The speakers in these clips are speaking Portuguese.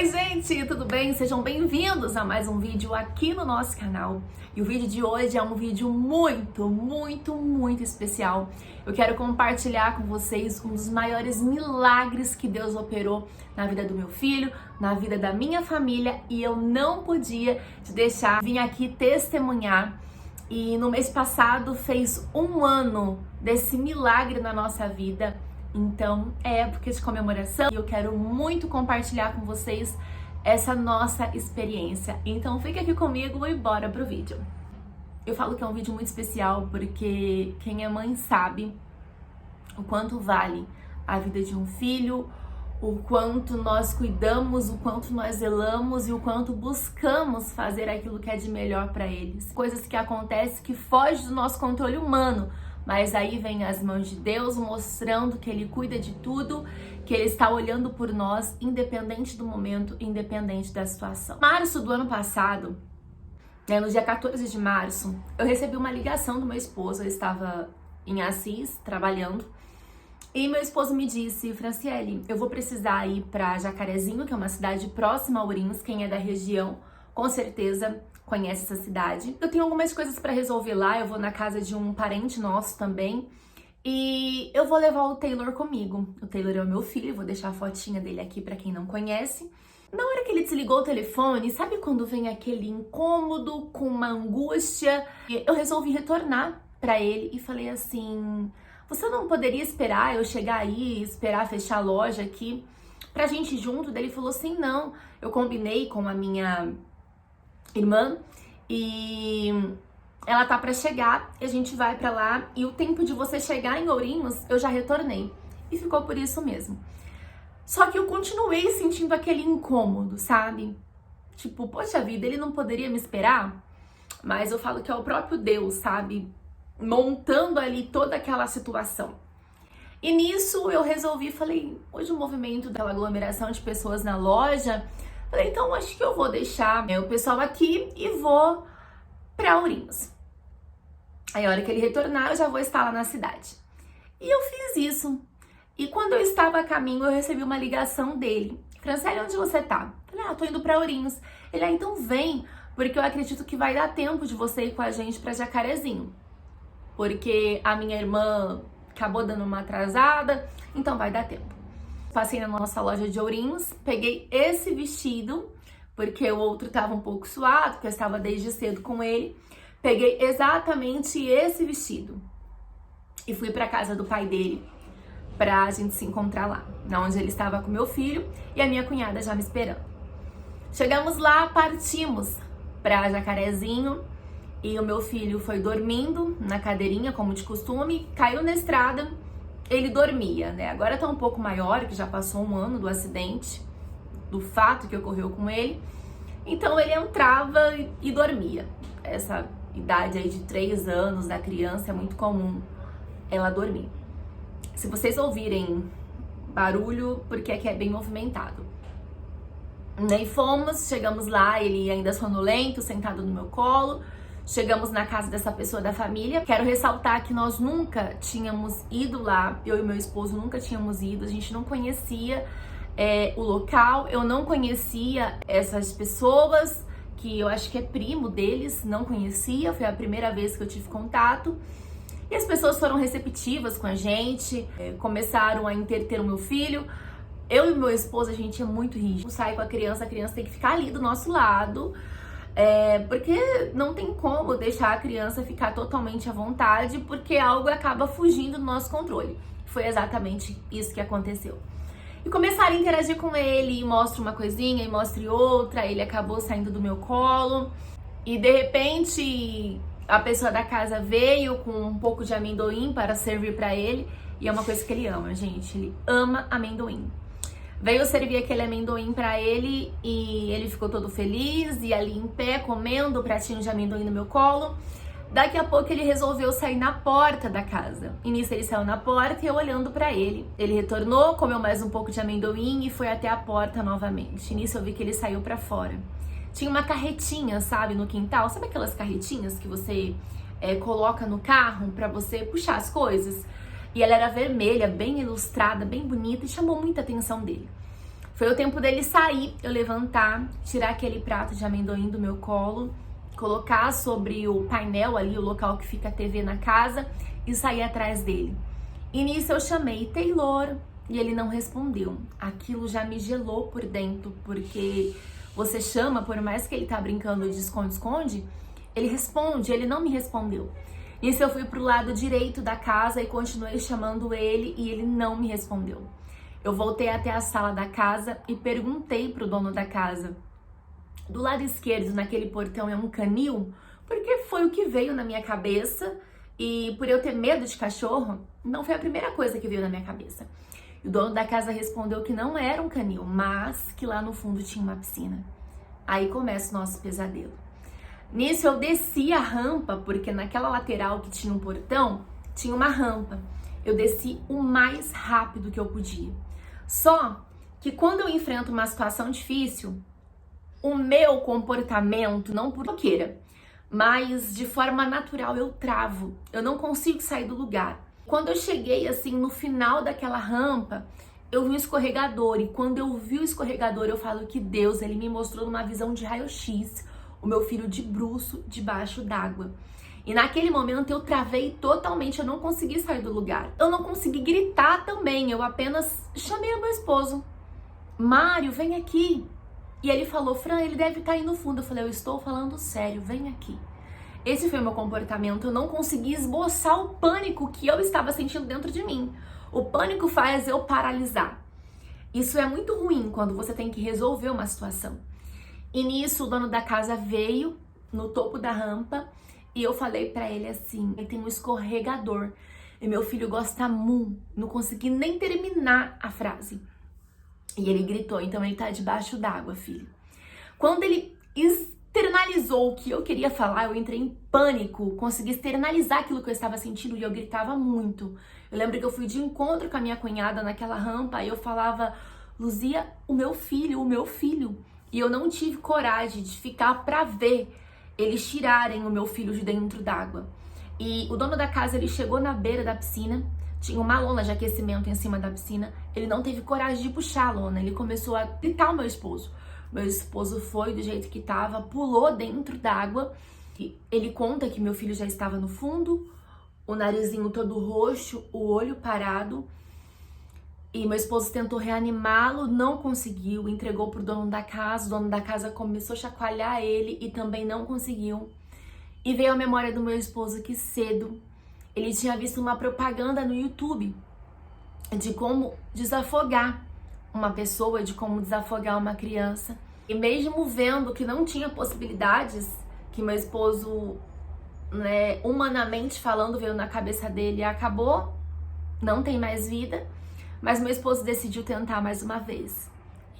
Oi gente, tudo bem? Sejam bem-vindos a mais um vídeo aqui no nosso canal. E o vídeo de hoje é um vídeo muito especial. Eu quero compartilhar com vocês um dos maiores milagres que Deus operou na vida do meu filho, na vida da minha família, e eu não podia deixar de vir aqui testemunhar. E no mês passado fez um ano desse milagre na nossa vida. Então é época de comemoração e eu quero muito compartilhar com vocês essa nossa experiência. Então fica aqui comigo e bora pro vídeo. Eu falo que é um vídeo muito especial porque quem é mãe sabe o quanto vale a vida de um filho, o quanto nós cuidamos, o quanto nós zelamos e o quanto buscamos fazer aquilo que é de melhor para eles. Coisas que acontecem que fogem do nosso controle humano. Mas aí vem as mãos de Deus mostrando que Ele cuida de tudo, que Ele está olhando por nós, independente do momento, independente da situação. Março do ano passado, no dia 14 de março, eu recebi uma ligação do meu esposo. Eu estava em Assis, trabalhando, e meu esposo me disse: Franciele, eu vou precisar ir para Jacarezinho, que é uma cidade próxima a Ourinhos. Quem é da região, com certeza conhece essa cidade. Eu tenho algumas coisas para resolver lá, eu vou na casa de um parente nosso também, e eu vou levar o Taylor comigo. O Taylor é o meu filho, eu vou deixar a fotinha dele aqui para quem não conhece. Na hora que ele desligou o telefone, sabe quando vem aquele incômodo com uma angústia? Eu resolvi retornar para ele e falei assim: você não poderia esperar eu chegar aí, esperar fechar a loja aqui pra gente ir junto? Daí ele falou assim: não, eu combinei com a minha irmã e ela tá pra chegar e a gente vai pra lá, e o tempo de você chegar em Ourinhos eu já retornei, e ficou por isso mesmo. Só que eu continuei sentindo aquele incômodo, sabe? Tipo, poxa vida, ele não poderia me esperar? Mas eu falo que é o próprio Deus, sabe? Montando ali toda aquela situação. E nisso eu resolvi, falei, hoje o movimento da aglomeração de pessoas na loja, falei, então acho que eu vou deixar o pessoal aqui e vou pra Ourinhos. Aí a hora que ele retornar, eu já vou estar lá na cidade. E eu fiz isso. E quando eu estava a caminho, eu recebi uma ligação dele. Franciele, onde você tá? Falei, tô indo pra Ourinhos. Ele, então vem, porque eu acredito que vai dar tempo de você ir com a gente pra Jacarezinho. Porque a minha irmã acabou dando uma atrasada, então vai dar tempo. Passei na nossa loja de Ourinhos, peguei esse vestido, porque o outro tava um pouco suado, porque eu estava desde cedo com ele. Peguei exatamente esse vestido e fui pra casa do pai dele, pra gente se encontrar lá, onde ele estava com meu filho e a minha cunhada já me esperando. Chegamos lá, partimos pra Jacarezinho e o meu filho foi dormindo na cadeirinha, como de costume, caiu na estrada. Ele dormia, né? Agora tá um pouco maior, que já passou um ano do acidente, do fato que ocorreu com ele. Então ele entrava e dormia. Essa idade aí de 3 anos da criança é muito comum ela dormir. Se vocês ouvirem barulho, porque aqui é bem movimentado. E chegamos lá, ele ainda sonolento, sentado no meu colo. Chegamos na casa dessa pessoa da família. Quero ressaltar que nós nunca tínhamos ido lá, eu e meu esposo nunca tínhamos ido, a gente não conhecia o local, eu não conhecia essas pessoas, que eu acho que é primo deles, não conhecia, foi a primeira vez que eu tive contato. E as pessoas foram receptivas com a gente, começaram a entreter o meu filho. Eu e meu esposo, a gente é muito rígido, sai com a criança tem que ficar ali do nosso lado, porque não tem como deixar a criança ficar totalmente à vontade, porque algo acaba fugindo do nosso controle. Foi exatamente isso que aconteceu. E começaram a interagir com ele, e mostra uma coisinha, e mostre outra, ele acabou saindo do meu colo, e de repente a pessoa da casa veio com um pouco de amendoim para servir para ele, e é uma coisa que ele ama, gente, ele ama amendoim. Veio servir aquele amendoim pra ele e ele ficou todo feliz e ali em pé comendo o pratinho de amendoim no meu colo. Daqui a pouco ele resolveu sair na porta da casa. E nisso ele saiu na porta e eu olhando pra ele. Ele retornou, comeu mais um pouco de amendoim e foi até a porta novamente. E nisso eu vi que ele saiu pra fora. Tinha uma carretinha, sabe, no quintal. Sabe aquelas carretinhas que você coloca no carro pra você puxar as coisas? E ela era vermelha, bem ilustrada, bem bonita e chamou muita atenção dele. Foi o tempo dele sair, eu levantar, tirar aquele prato de amendoim do meu colo, colocar sobre o painel ali, o local que fica a TV na casa, e sair atrás dele. E nisso eu chamei Taylor e ele não respondeu. Aquilo já me gelou por dentro, porque você chama, por mais que ele tá brincando de esconde-esconde, ele responde, ele não me respondeu. Nisso eu fui pro lado direito da casa e continuei chamando ele e ele não me respondeu. Eu voltei até a sala da casa e perguntei pro dono da casa: do lado esquerdo, naquele portão, é um canil? Porque foi o que veio na minha cabeça e por eu ter medo de cachorro, não foi a primeira coisa que veio na minha cabeça. E o dono da casa respondeu que não era um canil, mas que lá no fundo tinha uma piscina. Aí começa o nosso pesadelo. Nisso eu desci a rampa, porque naquela lateral que tinha um portão, tinha uma rampa. Eu desci o mais rápido que eu podia. Só que quando eu enfrento uma situação difícil, o meu comportamento, não por queira, mas de forma natural eu travo. Eu não consigo sair do lugar. Quando eu cheguei assim no final daquela rampa, eu vi um escorregador. E quando eu vi o escorregador, eu falo que Deus, ele me mostrou numa visão de raio-x o meu filho de bruço debaixo d'água. E naquele momento eu travei totalmente, eu não consegui sair do lugar. Eu não consegui gritar também, eu apenas chamei o meu esposo. Mário, vem aqui. E ele falou: Fran, ele deve estar aí no fundo. Eu falei: eu estou falando sério, vem aqui. Esse foi o meu comportamento, eu não consegui esboçar o pânico que eu estava sentindo dentro de mim. O pânico faz eu paralisar. Isso é muito ruim quando você tem que resolver uma situação. E nisso o dono da casa veio no topo da rampa e eu falei pra ele assim: tem um escorregador e meu filho gosta muito. Não consegui nem terminar a frase. E ele gritou: então ele tá debaixo d'água, filho. Quando ele externalizou o que eu queria falar, eu entrei em pânico, consegui externalizar aquilo que eu estava sentindo e eu gritava muito. Eu lembro que eu fui de encontro com a minha cunhada naquela rampa e eu falava: Luzia, o meu filho, o meu filho. E eu não tive coragem de ficar pra ver eles tirarem o meu filho de dentro d'água. E o dono da casa, ele chegou na beira da piscina, tinha uma lona de aquecimento em cima da piscina, ele não teve coragem de puxar a lona, ele começou a gritar o meu esposo. Meu esposo foi do jeito que estava, pulou dentro d'água. Ele conta que meu filho já estava no fundo, o narizinho todo roxo, o olho parado. E meu esposo tentou reanimá-lo, não conseguiu, entregou pro dono da casa. O dono da casa começou a chacoalhar ele e também não conseguiu. E veio a memória do meu esposo que cedo ele tinha visto uma propaganda no YouTube de como desafogar uma pessoa, de como desafogar uma criança. E mesmo vendo que não tinha possibilidades, que meu esposo, humanamente falando, veio na cabeça dele, acabou, não tem mais vida, mas meu esposo decidiu tentar mais uma vez.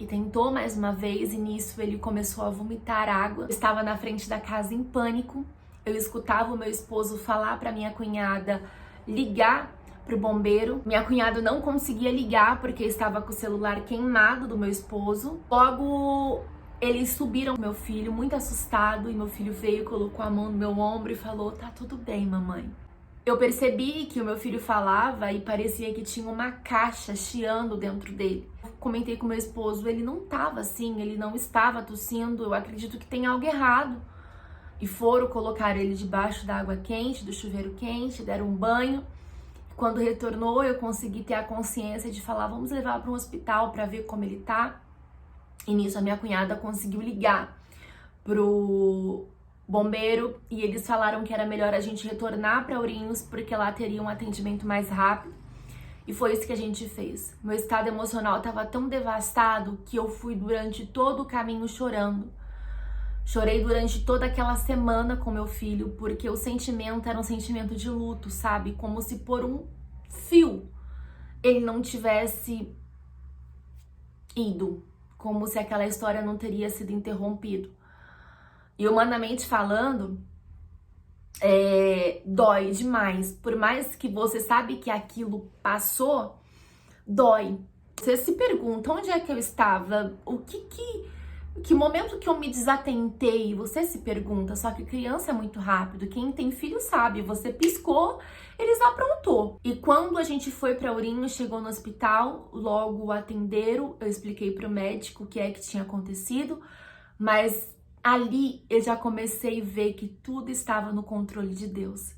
E tentou mais uma vez e nisso ele começou a vomitar água. Eu estava na frente da casa em pânico. Eu escutava o meu esposo falar para minha cunhada ligar pro bombeiro. Minha cunhada não conseguia ligar porque estava com o celular queimado do meu esposo. Logo, eles subiram meu filho, muito assustado, e meu filho veio, colocou a mão no meu ombro e falou: tá tudo bem, mamãe. Eu percebi que o meu filho falava e parecia que tinha uma caixa chiando dentro dele. Comentei com meu esposo, ele não estava assim, ele não estava tossindo, eu acredito que tem algo errado. E foram colocar ele debaixo da água quente, do chuveiro quente, deram um banho. Quando retornou, eu consegui ter a consciência de falar: vamos levar para um hospital para ver como ele tá. E nisso a minha cunhada conseguiu ligar pro bombeiro e eles falaram que era melhor a gente retornar para Ourinhos porque lá teria um atendimento mais rápido. E foi isso que a gente fez. Meu estado emocional estava tão devastado que eu fui durante todo o caminho chorando. Chorei durante toda aquela semana com meu filho, porque o sentimento era um sentimento de luto, sabe? Como se por um fio ele não tivesse ido. Como se aquela história não teria sido interrompida. E humanamente falando, dói demais. Por mais que você sabe que aquilo passou, dói. Você se pergunta, onde é que eu estava? O que Que momento que eu me desatentei? Você se pergunta, só que criança é muito rápido. Quem tem filho sabe, você piscou, eles aprontou. E quando a gente foi para Ourinho, chegou no hospital, logo o atenderam, eu expliquei para o médico o que é que tinha acontecido, mas ali eu já comecei a ver que tudo estava no controle de Deus.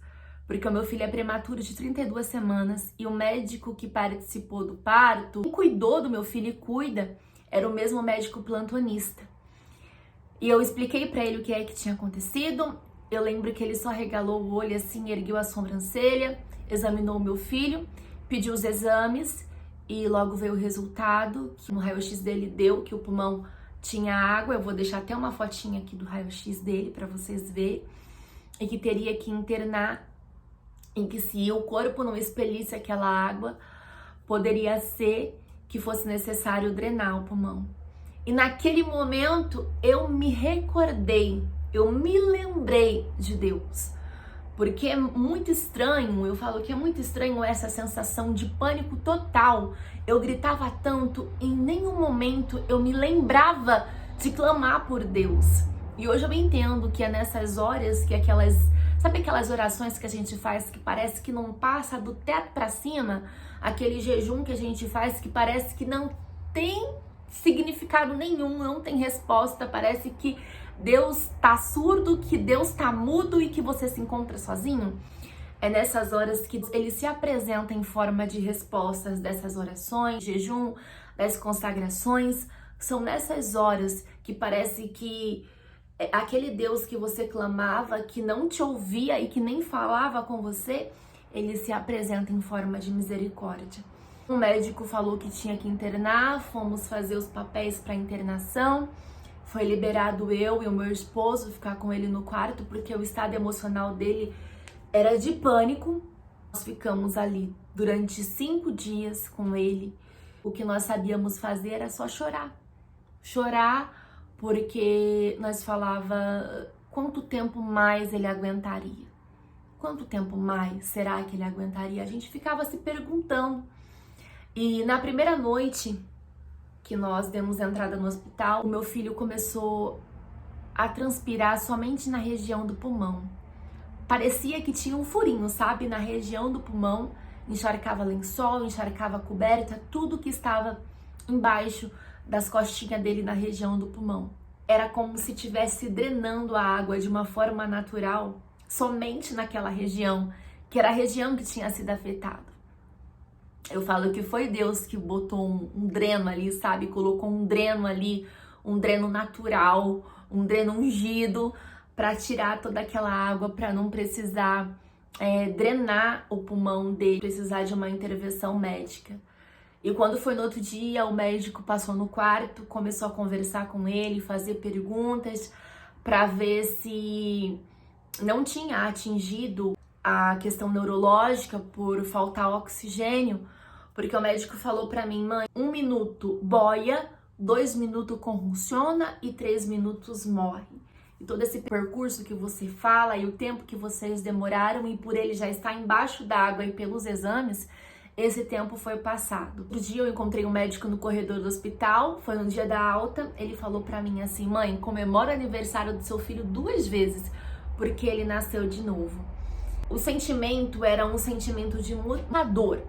Porque o meu filho é prematuro de 32 semanas e o médico que participou do parto, quem cuidou do meu filho e cuida, era o mesmo médico plantonista. E eu expliquei pra ele o que é que tinha acontecido. Eu lembro que ele só regalou o olho assim, ergueu a sobrancelha, examinou o meu filho, pediu os exames e logo veio o resultado, que no raio-x dele deu que o pulmão tinha água. Eu vou deixar até uma fotinha aqui do raio-x dele pra vocês verem. E que teria que internar, em que se o corpo não expelisse aquela água, poderia ser que fosse necessário drenar o pulmão. E naquele momento eu me recordei, eu me lembrei de Deus. Porque é muito estranho, eu falo que é muito estranho essa sensação de pânico total. Eu gritava tanto, em nenhum momento eu me lembrava de clamar por Deus. E hoje eu entendo que é nessas horas que sabe aquelas orações que a gente faz que parece que não passa do teto para cima? Aquele jejum que a gente faz que parece que não tem significado nenhum, não tem resposta, parece que Deus tá surdo, que Deus tá mudo e que você se encontra sozinho. É nessas horas que ele se apresenta em forma de respostas dessas orações, jejum, das consagrações. São nessas horas que parece que aquele Deus que você clamava, que não te ouvia e que nem falava com você, ele se apresenta em forma de misericórdia. O médico falou que tinha que internar, fomos fazer os papéis para internação. Foi liberado eu e o meu esposo, ficar com ele no quarto, porque o estado emocional dele era de pânico. Nós ficamos ali durante 5 dias com ele. O que nós sabíamos fazer era só chorar. Chorar porque nós falava quanto tempo mais ele aguentaria. Quanto tempo mais será que ele aguentaria? A gente ficava se perguntando. E na primeira noite que nós demos entrada no hospital, o meu filho começou a transpirar somente na região do pulmão. Parecia que tinha um furinho, sabe? Na região do pulmão, encharcava lençol, encharcava coberta, tudo que estava embaixo das costinhas dele na região do pulmão. Era como se estivesse drenando a água de uma forma natural, somente naquela região, que era a região que tinha sido afetada. Eu falo que foi Deus que botou um dreno ali, sabe? Colocou um dreno ali, um dreno natural, um dreno ungido, para tirar toda aquela água, para não precisar drenar o pulmão dele, precisar de uma intervenção médica. E quando foi no outro dia, o médico passou no quarto, começou a conversar com ele, fazer perguntas para ver se não tinha atingido a questão neurológica por faltar oxigênio, porque o médico falou para mim: mãe, 1 minuto boia, 2 minutos convulsiona e 3 minutos morre. E todo esse percurso que você fala e o tempo que vocês demoraram, e por ele já estar embaixo d'água e pelos exames, esse tempo foi passado. Outro dia eu encontrei um médico no corredor do hospital, foi no dia da alta, ele falou pra mim assim: mãe, comemora o aniversário do seu filho 2 vezes, porque ele nasceu de novo. O sentimento era um sentimento de muita dor,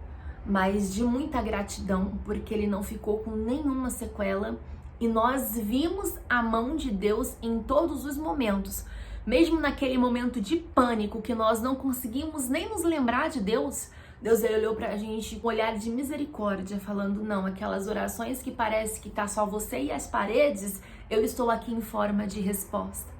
mas de muita gratidão, porque ele não ficou com nenhuma sequela. E nós vimos a mão de Deus em todos os momentos. Mesmo naquele momento de pânico que nós não conseguimos nem nos lembrar de Deus, Deus ele olhou pra gente com um olhar de misericórdia, falando: não, aquelas orações que parece que tá só você e as paredes, eu estou aqui em forma de resposta.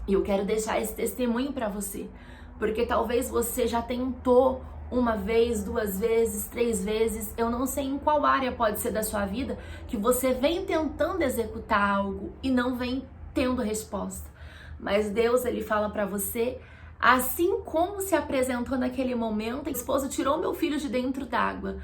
E eu quero deixar esse testemunho pra você, porque talvez você já tentou 1 vez, 2 vezes, 3 vezes, eu não sei em qual área pode ser da sua vida que você vem tentando executar algo e não vem tendo resposta. Mas Deus, ele fala pra você: assim como se apresentou naquele momento, a esposa tirou meu filho de dentro d'água,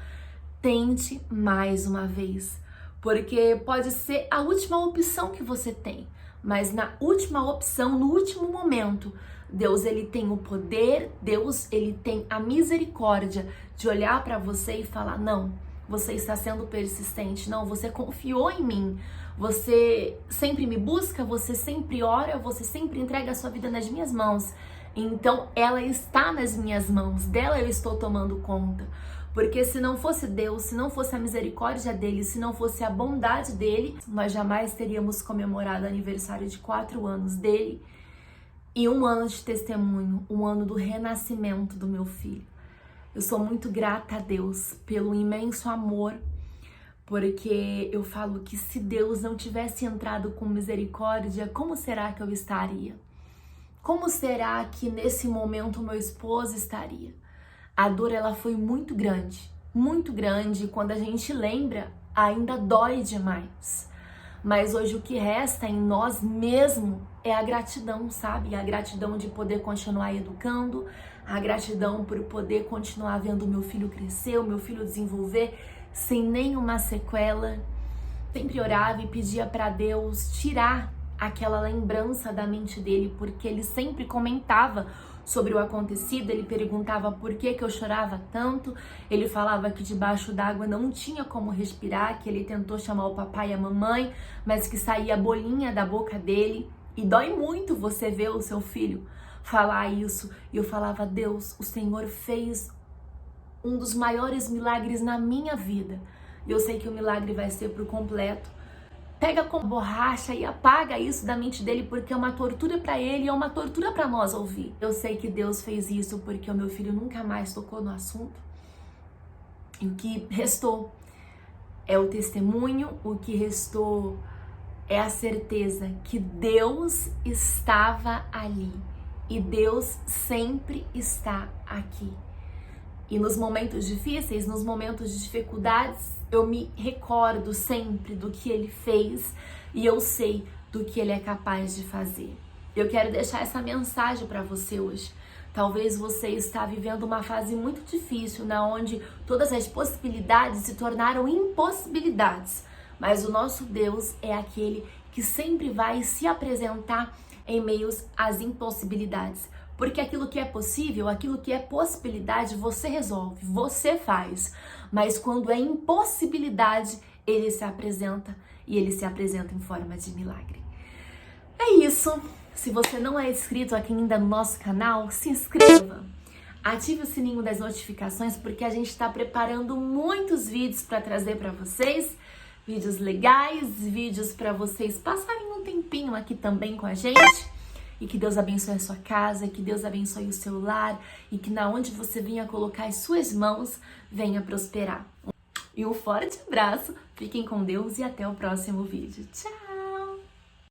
tente mais uma vez, porque pode ser a última opção que você tem, mas na última opção, no último momento, Deus ele tem o poder, Deus ele tem a misericórdia de olhar para você e falar: não, você está sendo persistente, não, você confiou em mim, Você sempre me busca, você sempre ora, você sempre entrega a sua vida nas minhas mãos. Então ela está nas minhas mãos, dela eu estou tomando conta. Porque se não fosse Deus, se não fosse a misericórdia dele, se não fosse a bondade dele, nós jamais teríamos comemorado o aniversário de 4 anos dele e 1 ano de testemunho, 1 ano do renascimento do meu filho. Eu sou muito grata a Deus pelo imenso amor, porque eu falo que se Deus não tivesse entrado com misericórdia, como será que eu estaria? Como será que nesse momento meu esposo estaria? A dor ela foi muito grande, quando a gente lembra, ainda dói demais. Mas hoje o que resta em nós mesmo é a gratidão, sabe? A gratidão de poder continuar educando, a gratidão por poder continuar vendo o meu filho crescer, o meu filho desenvolver sem nenhuma sequela. Sempre orava e pedia para Deus tirar aquela lembrança da mente dele, porque ele sempre comentava sobre o acontecido, ele perguntava por que eu chorava tanto, ele falava que debaixo d'água não tinha como respirar, que ele tentou chamar o papai e a mamãe, mas que saía bolinha da boca dele, e dói muito você ver o seu filho falar isso. E eu falava, Deus, o Senhor fez um dos maiores milagres na minha vida, e eu sei que o milagre vai ser por completo. Pega com borracha e apaga isso da mente dele, porque é uma tortura para ele e é uma tortura para nós ouvir. Eu sei que Deus fez isso porque o meu filho nunca mais tocou no assunto. E o que restou é o testemunho, o que restou é a certeza que Deus estava ali e Deus sempre está aqui. E nos momentos difíceis, nos momentos de dificuldades, eu me recordo sempre do que ele fez e eu sei do que ele é capaz de fazer. Eu quero deixar essa mensagem para você hoje. Talvez você está vivendo uma fase muito difícil, na onde todas as possibilidades se tornaram impossibilidades. Mas o nosso Deus é aquele que sempre vai se apresentar em meio às impossibilidades. Porque aquilo que é possível, aquilo que é possibilidade, você resolve, você faz. Mas quando é impossibilidade, ele se apresenta e ele se apresenta em forma de milagre. É isso. Se você não é inscrito aqui ainda no nosso canal, se inscreva. Ative o sininho das notificações, porque a gente está preparando muitos vídeos para trazer para vocês. Vídeos legais, vídeos para vocês passarem um tempinho aqui também com a gente. E que Deus abençoe a sua casa, que Deus abençoe o seu lar e que na onde você venha colocar as suas mãos, venha prosperar. E um forte abraço, fiquem com Deus e até o próximo vídeo. Tchau!